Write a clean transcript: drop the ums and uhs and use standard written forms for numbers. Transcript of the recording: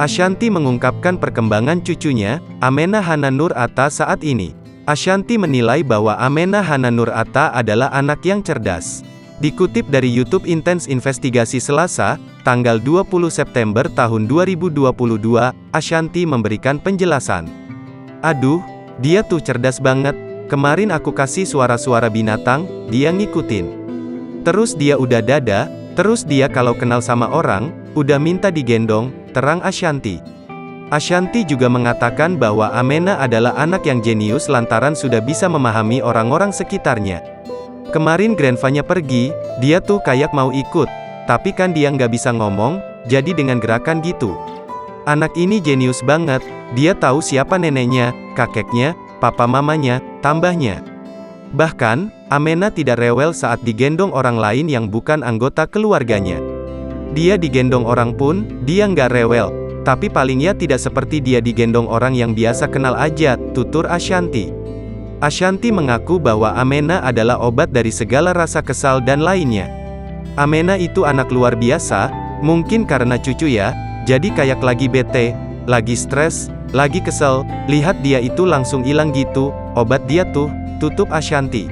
Ashanty mengungkapkan perkembangan cucunya, Amenah Hana Nur Atta saat ini. Ashanty menilai bahwa Amenah Hana Nur Atta adalah anak yang cerdas. Dikutip dari YouTube Intense Investigasi Selasa, tanggal 20 September tahun 2022, Ashanty memberikan penjelasan. "Aduh, dia tuh cerdas banget. Kemarin aku kasih suara-suara binatang, dia ngikutin. Terus dia udah dada, terus dia kalau kenal sama orang, udah minta digendong," terang Ashanty. Ashanty juga mengatakan bahwa Amenah adalah anak yang jenius lantaran sudah bisa memahami orang-orang sekitarnya. Kemarin grandpa-nya pergi, dia tuh kayak mau ikut, tapi kan dia nggak bisa ngomong, jadi dengan gerakan gitu. Anak ini jenius banget, dia tahu siapa neneknya, kakeknya, papa mamanya, tambahnya. Bahkan, Amenah tidak rewel saat digendong orang lain yang bukan anggota keluarganya. Dia digendong orang pun, dia nggak rewel, tapi paling ya tidak seperti dia digendong orang yang biasa kenal aja, tutur Ashanty. Ashanty mengaku bahwa Amenah adalah obat dari segala rasa kesal dan lainnya. Amenah itu anak luar biasa, mungkin karena cucu ya, jadi kayak lagi bete, lagi stres, lagi kesel, lihat dia itu langsung hilang gitu, obat dia tuh, tutup Ashanty.